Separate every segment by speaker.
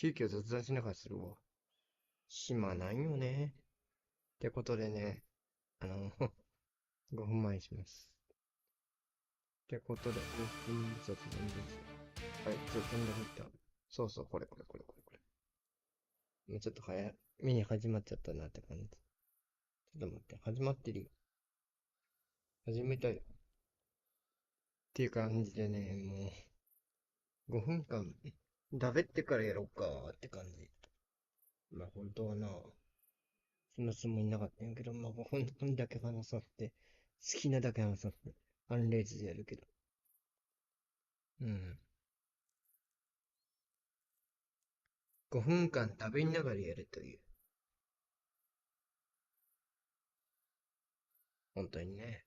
Speaker 1: 急遽雑談しながらするわ。暇ないよね。ってことでね、5分前にします。ってことで、5分雑談です。はい、雑談が入った。そうそう、これ。もうちょっと早めに始まっちゃったなって感じ。ちょっと待って、始まってるよ。始めたい。っていう感じでね、もう、5分間、だべってからやろうかって感じ。まあ本当はな、そんなつもりなかったんやけど、まあ5分だけ話さって、好きなだけ話さって、アンレイズでやるけど。うん。5分間食べながらやるという。本当にね。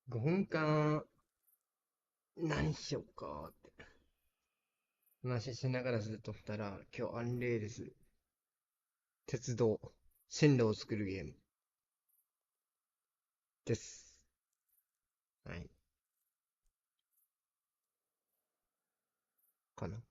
Speaker 1: 5分間、何しようかって。話しながらずっとったら、今日アンレイルズ、鉄道、線路を作るゲームです。はい。かな。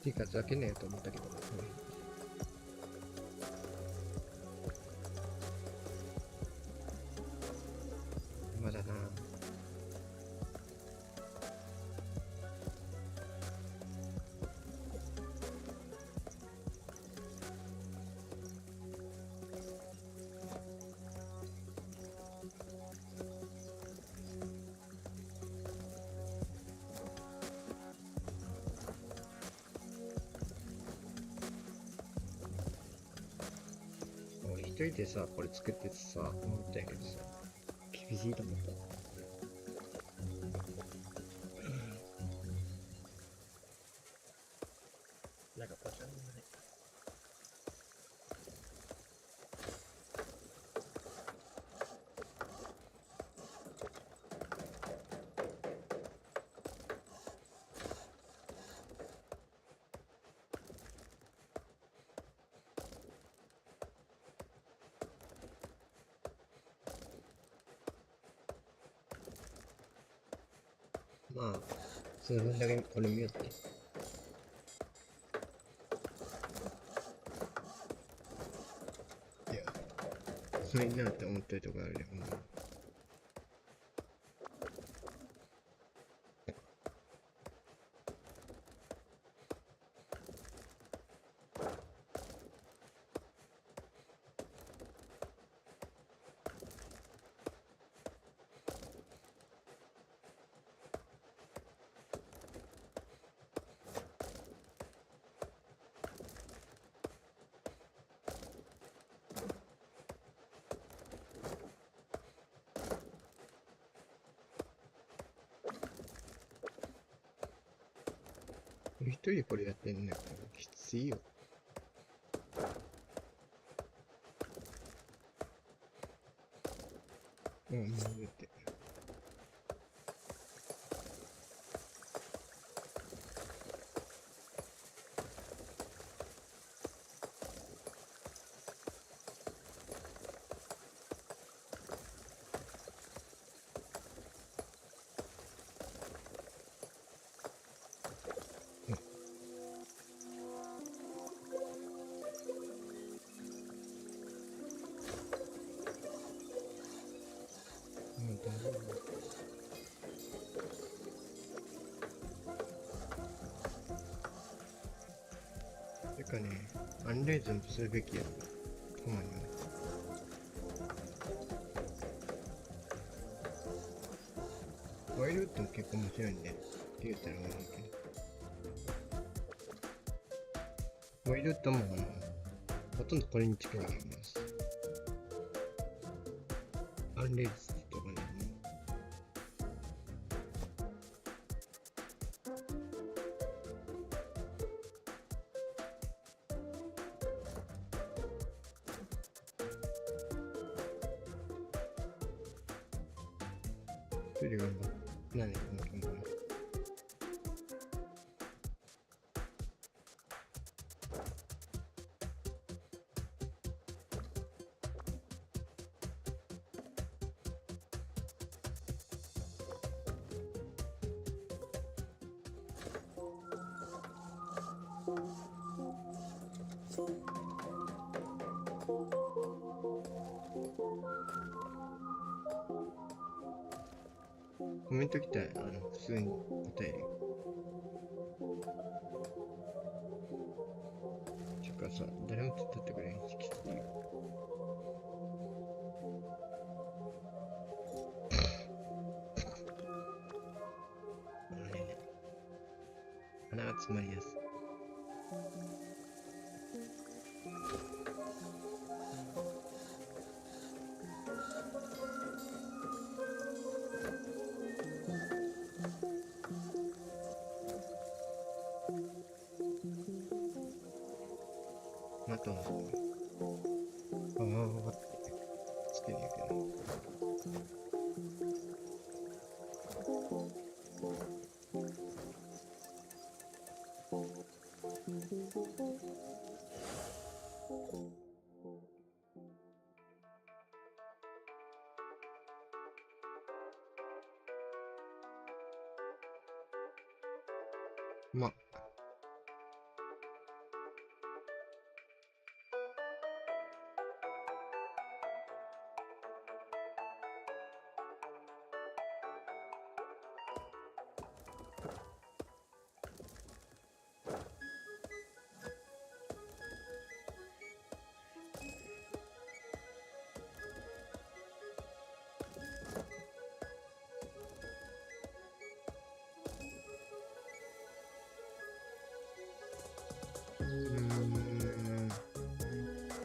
Speaker 1: T カツ開けねえと思ったけど、まだな。俺一人でさ、これ作っててさ、思ったんやけどさ、厳しいと思った。なんかパターンがない。まあ、数分だけこれ見よって。いや、そういなって思ってるとこあるよ。俺一人でこれやってんねん。きついよ。もうって。もう大丈夫。てかね、アンレイズンとするべきやった。たまには。ワイルウッドも結構面白いんで、って言ったら悪いけど。ワイルウッドもほとんどこれに近いと思います。アンレイズとかね、一人頑張って、何この頑張る。コメント来たら、普通に答えるよ。てかさ、誰も手伝ってくれへんし、きついよ。鼻が詰まりやすい。また、ああ、つけねえけど。まあ、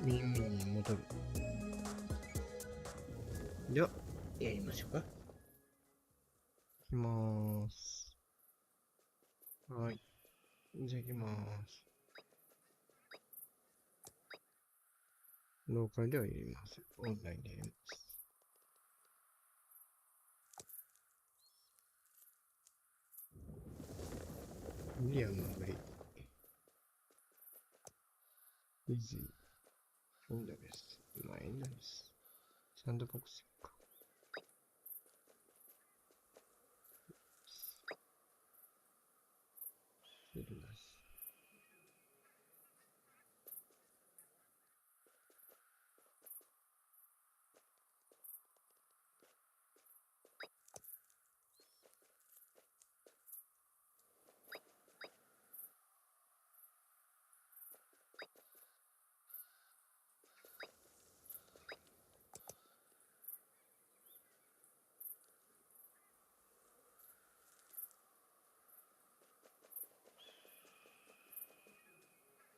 Speaker 1: 耳に戻る。では、やりましょうか。いきまーす。はい。じゃあ行きまーす。ローカルでは入れます。オンラインで入れます。リアムは無理。イージー。エンドレス。まあ、エンドレス。サンドボックスか。入れます。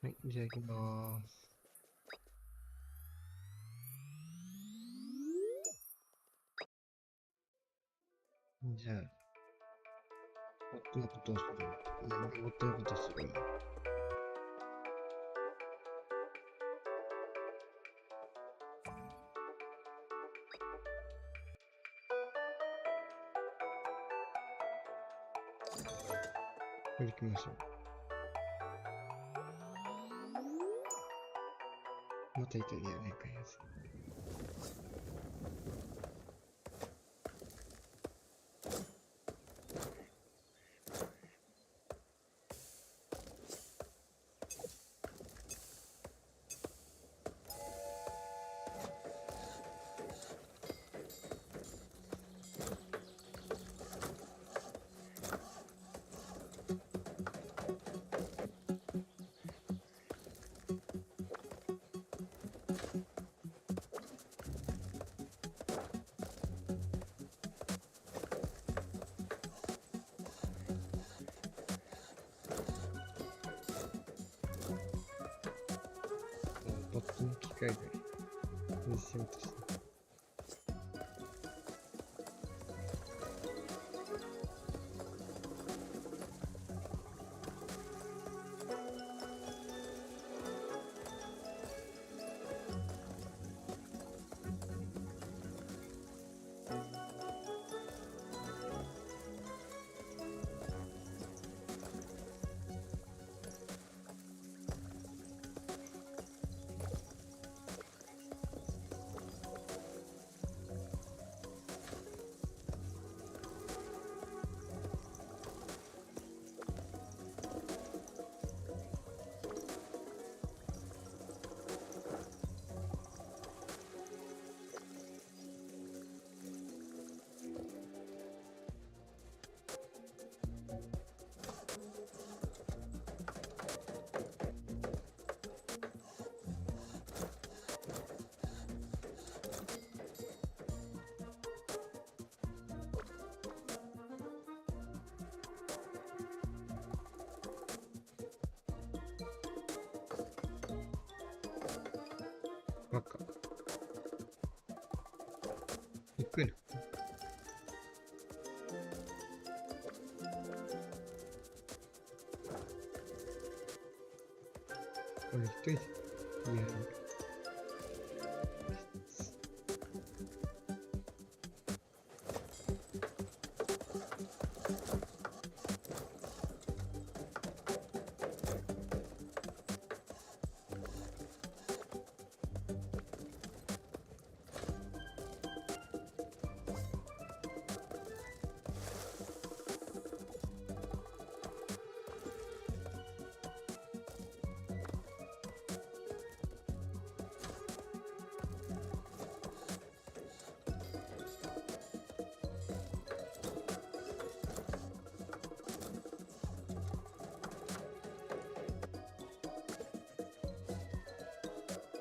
Speaker 1: はい、じゃあ行きまーす。じゃあ、ボットのことをする。ボットのことする。これ行きましょう。またイタリアね、開発。ボットの機械でにしようとした。バカ。行くな。これ一人でやる。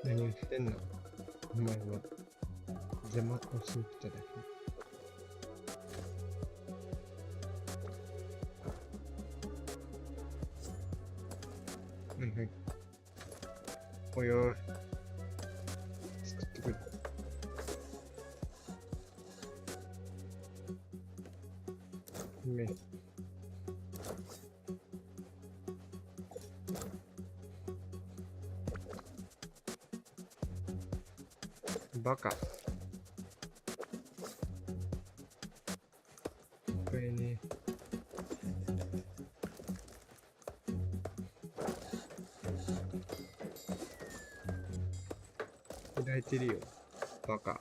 Speaker 1: 何をしてんのお前は。邪魔をしに来ただけ。はいはい。おいおい。作ってくる。め。バカ。これね。開いてるよ。バカ。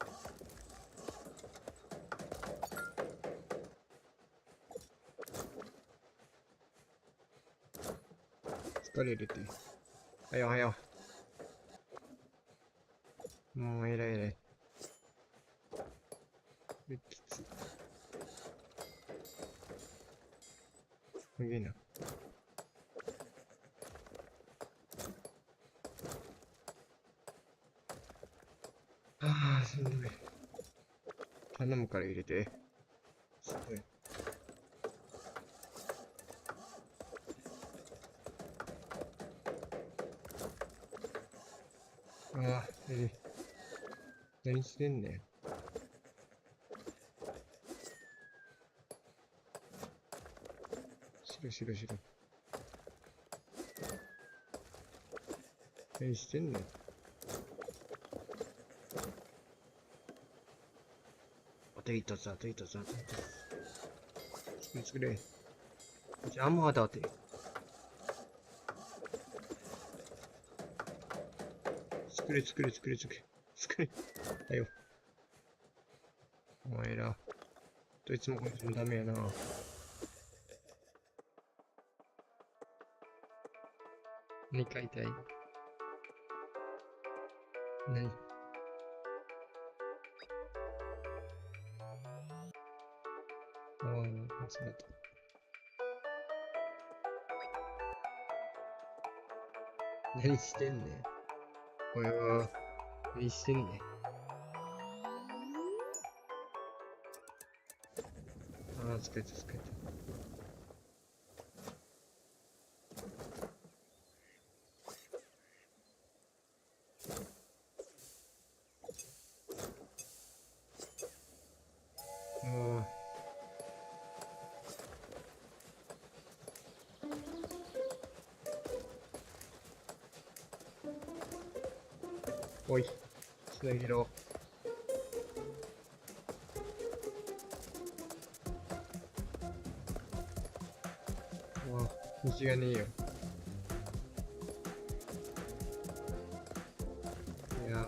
Speaker 1: 疲れるって。はよはよ。もう偉い偉い。きつい。すげえな。ああ、しんどい。頼むから入れて。しんどい。ああ、何してんねん。しろしろしろ。何してんねん。あと一つ、あと一つ、あと一つ。作れ作れ。じゃあ、もうだって。作れ作れ作れ作れ。作れ。だよ。お前ら。どいつもこいつもダメやな。何買いたい？何？ああ、そうだった。何してんねん。おいおい。何してんねん。ああ、疲れた疲れた。もう、おい。つなげろ。もう、道がねえよ。いやー、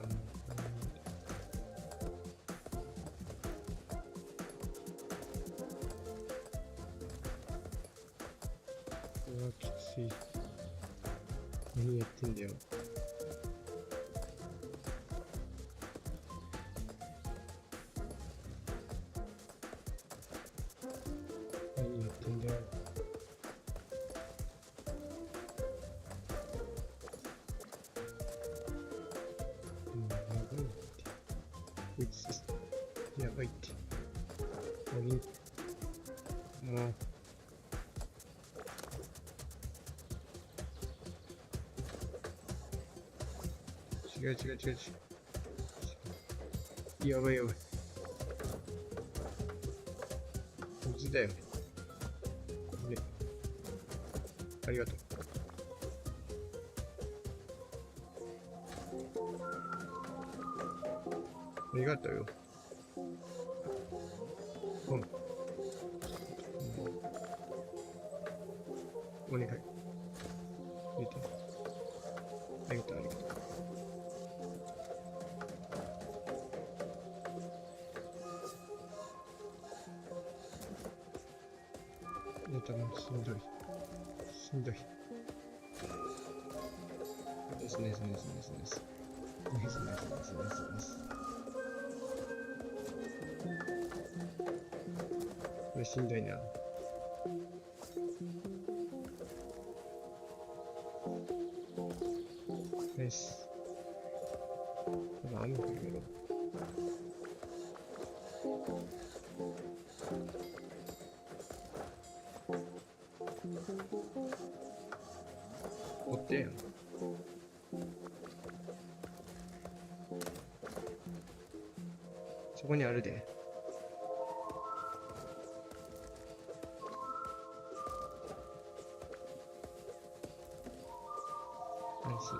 Speaker 1: うわ、きつい。何やってんだよ。何やってんだよ。やばいって。こいつ、やばいって。何？もう、違う違う違う違う。やばいやばい。水だよね。ね。ありがとう。ありがとうよ。うん。お願い。入れて。ありがとう、ありがとう。多分しんどい。しんどい。ですねですねですねですねです。ですねですねですねです。これしんどいな。です。ただ雨降るやろ。おってやん。そこにあるで。ナイス。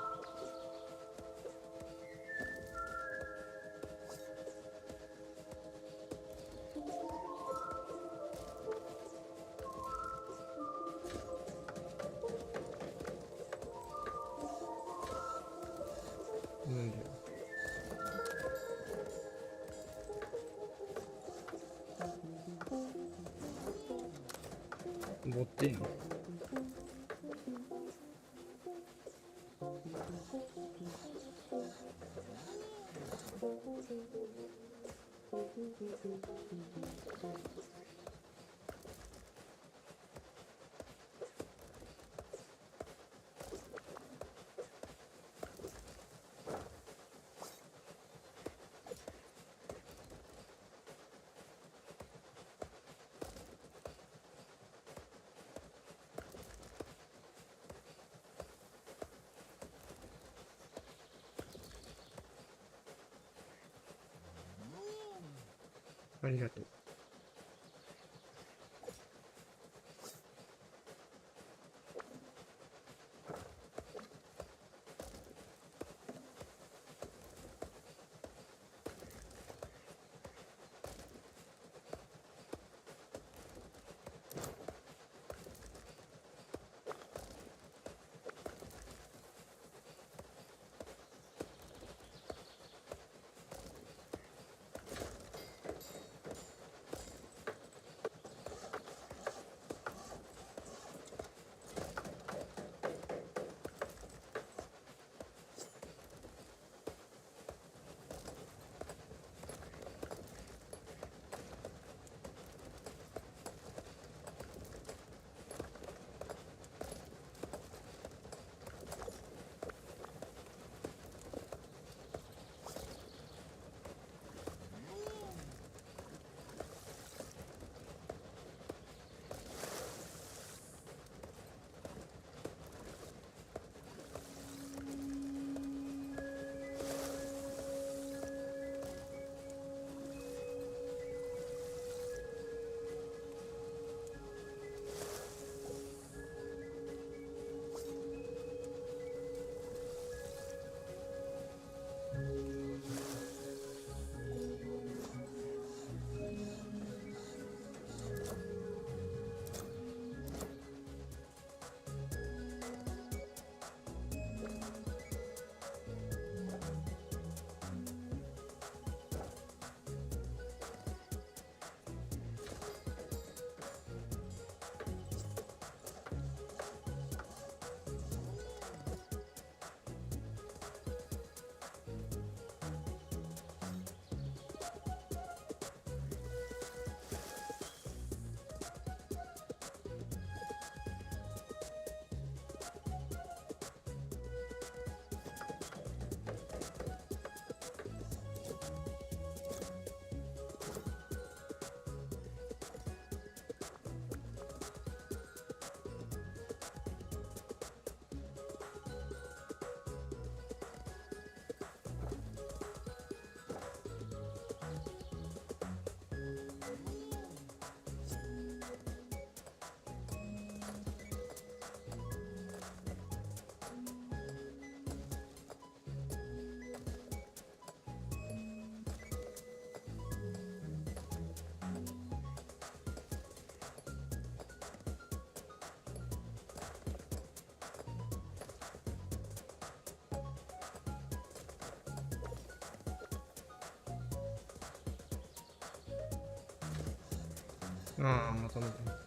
Speaker 1: なんだよ。持ってんの？ありがとう。ああ、まとめて。